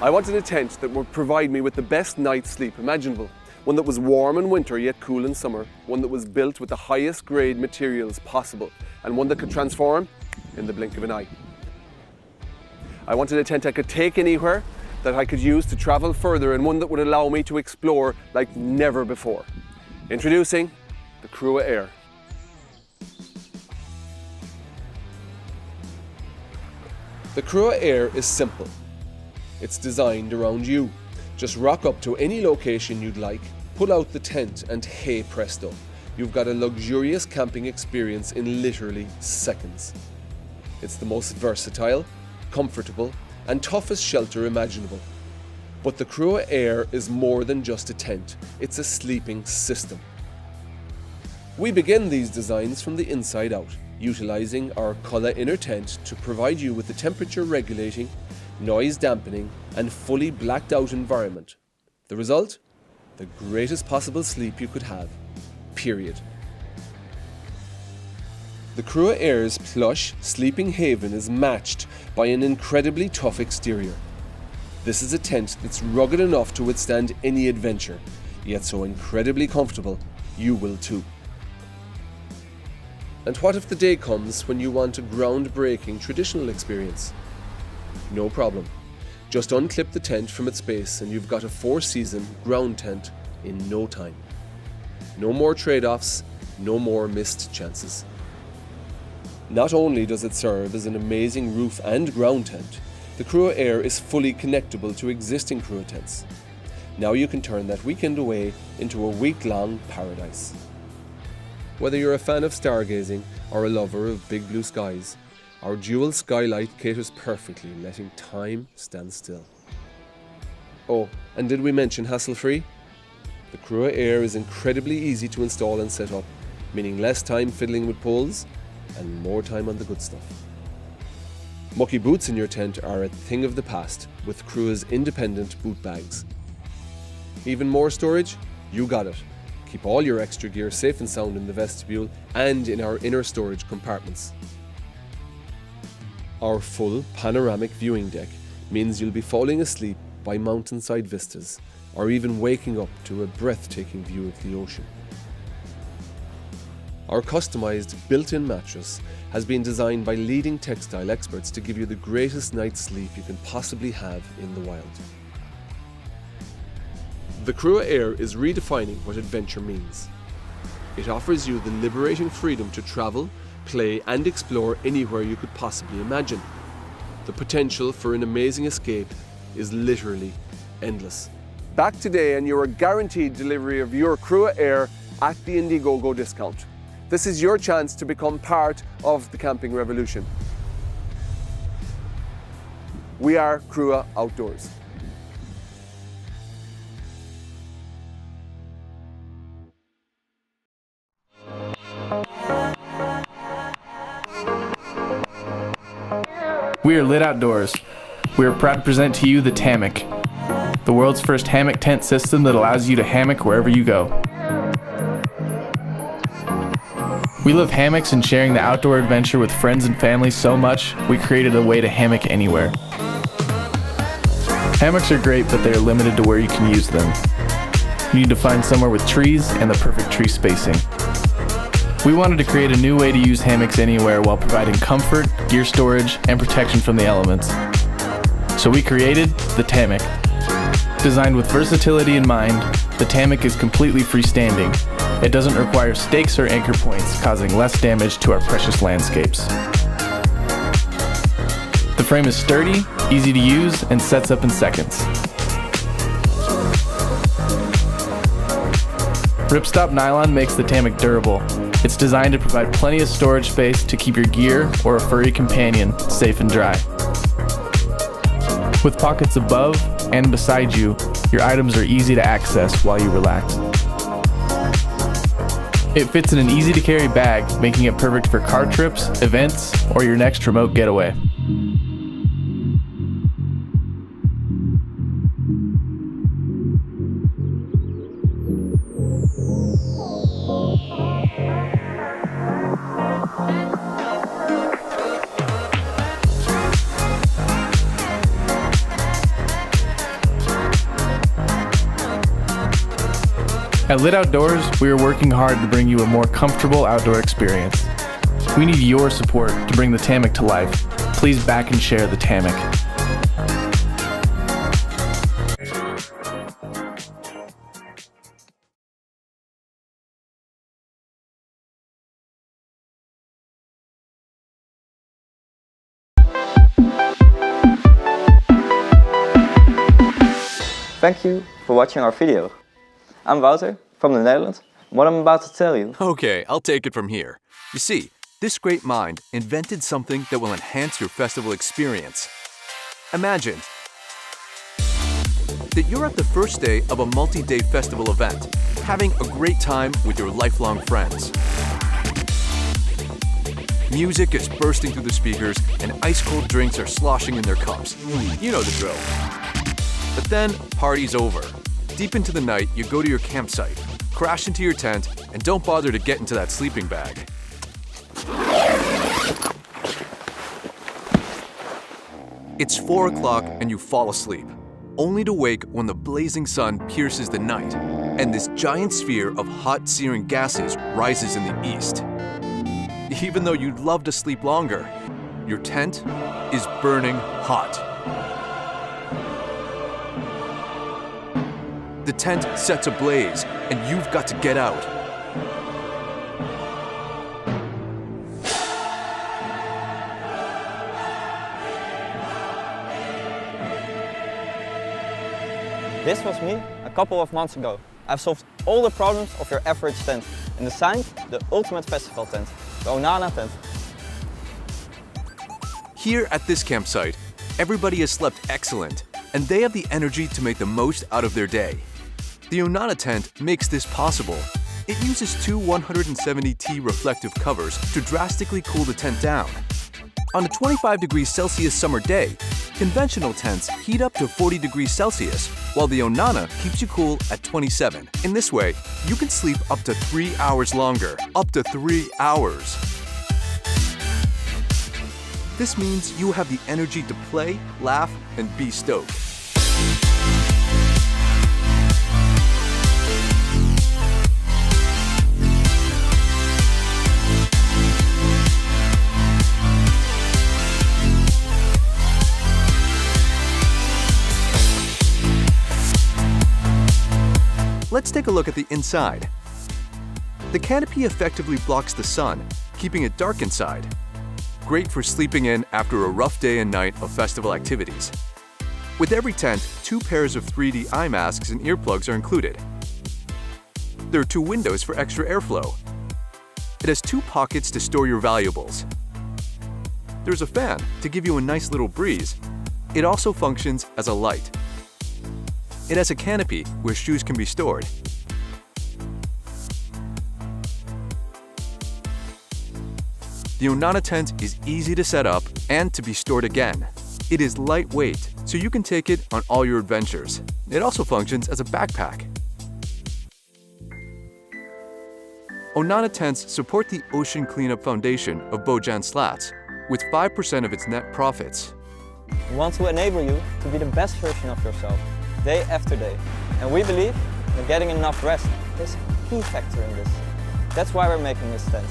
I wanted a tent that would provide me with the best night's sleep imaginable. One that was warm in winter yet cool in summer. One that was built with the highest grade materials possible. And one that could transform in the blink of an eye. I wanted a tent I could take anywhere, that I could use to travel further, and one that would allow me to explore like never before. Introducing the Crua Air. The Crua Air is simple. It's designed around you. Just rock up to any location you'd like, pull out the tent, and hey presto, you've got a luxurious camping experience in literally seconds. It's the most versatile, comfortable, and toughest shelter imaginable. But the Crua Air is more than just a tent, it's a sleeping system. We begin these designs from the inside out, utilising our Culla inner tent to provide you with the temperature regulating, noise dampening, and fully blacked out environment. The result? The greatest possible sleep you could have. Period. The Crua Air's plush sleeping haven is matched by an incredibly tough exterior. This is a tent that's rugged enough to withstand any adventure, yet so incredibly comfortable, you will too. And what if the day comes when you want a groundbreaking traditional experience? No problem. Just unclip the tent from its base and you've got a 4-season ground tent in no time. No more trade-offs, no more missed chances. Not only does it serve as an amazing roof and ground tent, the Crua Air is fully connectable to existing Crua tents. Now you can turn that weekend away into a week-long paradise. Whether you're a fan of stargazing or a lover of big blue skies, our dual skylight caters perfectly, letting time stand still. Oh, and did we mention hassle-free? The Crua Air is incredibly easy to install and set up, meaning less time fiddling with poles and more time on the good stuff. Mucky boots in your tent are a thing of the past with Crua's independent boot bags. Even more storage? You got it. Keep all your extra gear safe and sound in the vestibule and in our inner storage compartments. Our full panoramic viewing deck means you'll be falling asleep by mountainside vistas or even waking up to a breathtaking view of the ocean. Our customized built-in mattress has been designed by leading textile experts to give you the greatest night's sleep you can possibly have in the wild. The Crua Air is redefining what adventure means. It offers you the liberating freedom to travel, play and explore anywhere you could possibly imagine. The potential for an amazing escape is literally endless. Back today and you are guaranteed delivery of your Crua Air at the Indiegogo discount. This is your chance to become part of the camping revolution. We are Crua Outdoors. We are Lit Outdoors. We are proud to present to you the Hammock, the world's first hammock tent system that allows you to hammock wherever you go. We love hammocks and sharing the outdoor adventure with friends and family so much, we created a way to hammock anywhere. Hammocks are great, but they are limited to where you can use them. You need to find somewhere with trees and the perfect tree spacing. We wanted to create a new way to use hammocks anywhere while providing comfort, gear storage, and protection from the elements. So we created the Hammock. Designed with versatility in mind, the Hammock is completely freestanding. It doesn't require stakes or anchor points, causing less damage to our precious landscapes. The frame is sturdy, easy to use, and sets up in seconds. Ripstop nylon makes the Hammock durable. It's designed to provide plenty of storage space to keep your gear or a furry companion safe and dry. With pockets above and beside you, your items are easy to access while you relax. It fits in an easy-to-carry bag, making it perfect for car trips, events, or your next remote getaway. At Lit Outdoors, we are working hard to bring you a more comfortable outdoor experience. We need your support to bring the Tamick to life. Please back and share the Tamick. Thank you for watching our video. I'm Wouter from the Netherlands. What I'm about to tell you. Okay, I'll take it from here. You see, this great mind invented something that will enhance your festival experience. Imagine that you're at the first day of a multi-day festival event, having a great time with your lifelong friends. Music is bursting through the speakers and ice-cold drinks are sloshing in their cups. You know the drill. But then, party's over. Deep into the night, you go to your campsite, crash into your tent, and don't bother to get into that sleeping bag. It's 4 o'clock and you fall asleep, only to wake when the blazing sun pierces the night, and this giant sphere of hot, searing gases rises in the east. Even though you'd love to sleep longer, your tent is burning hot. The tent sets ablaze, and you've got to get out. This was me a couple of months ago. I've solved all the problems of your average tent and designed the ultimate festival tent, the Onana tent. Here at this campsite, everybody has slept excellent, and they have the energy to make the most out of their day. The Onana tent makes this possible. It uses two 170T reflective covers to drastically cool the tent down. On a 25 degrees Celsius summer day, conventional tents heat up to 40 degrees Celsius, while the Onana keeps you cool at 27. In this way, you can sleep up to 3 hours longer. Up to 3 hours. This means you have the energy to play, laugh, and be stoked. Let's take a look at the inside. The canopy effectively blocks the sun, keeping it dark inside. Great for sleeping in after a rough day and night of festival activities. With every tent, 2 pairs of 3D eye masks and earplugs are included. There are 2 windows for extra airflow. It has 2 pockets to store your valuables. There's a fan to give you a nice little breeze. It also functions as a light. It has a canopy where shoes can be stored. The Onana tent is easy to set up and to be stored again. It is lightweight, so you can take it on all your adventures. It also functions as a backpack. Onana tents support the Ocean Cleanup Foundation of Bojan Slats with 5% of its net profits. We want to enable you to be the best version of yourself, day after day. And we believe that getting enough rest is a key factor in this. That's why we're making this tent.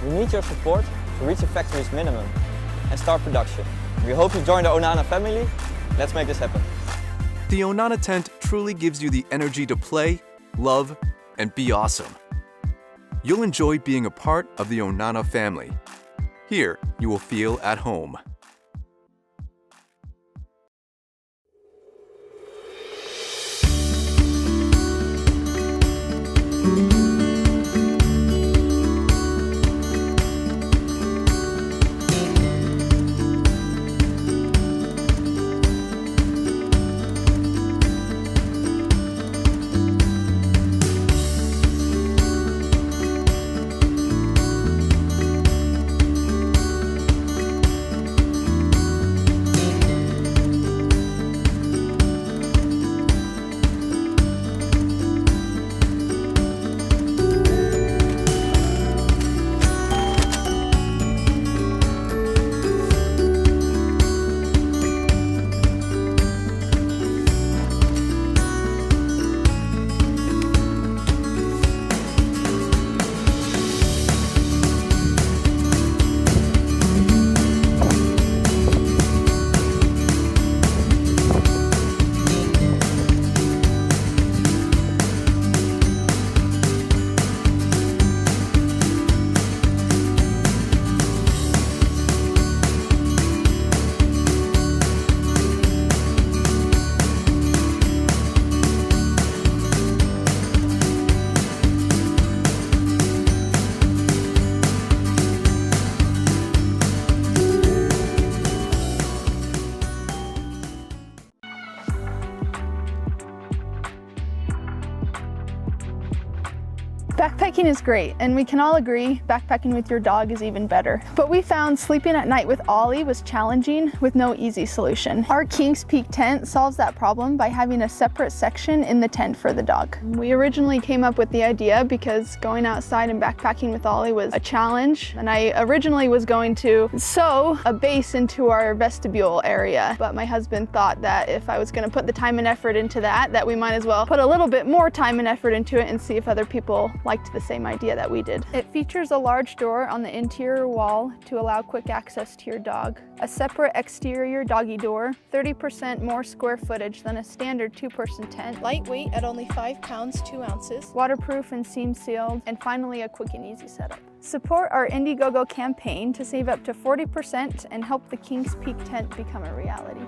We need your support to reach the factory's minimum and start production. We hope you join the Onana family. Let's make this happen. The Onana tent truly gives you the energy to play, love, and be awesome. You'll enjoy being a part of the Onana family. Here, you will feel at home. Backpacking is great, and we can all agree backpacking with your dog is even better. But we found sleeping at night with Ollie was challenging with no easy solution. Our Kings Peak tent solves that problem by having a separate section in the tent for the dog. We originally came up with the idea because going outside and backpacking with Ollie was a challenge, and I originally was going to sew a base into our vestibule area, but my husband thought that if I was going to put the time and effort into that we might as well put a little bit more time and effort into it and see if other people liked the same idea that we did. It features a large door on the interior wall to allow quick access to your dog, a separate exterior doggy door, 30% more square footage than a standard 2-person tent, lightweight at only 5 pounds 2 ounces, waterproof and seam sealed, and finally a quick and easy setup. Support our Indiegogo campaign to save up to 40% and help the Kings Peak tent become a reality.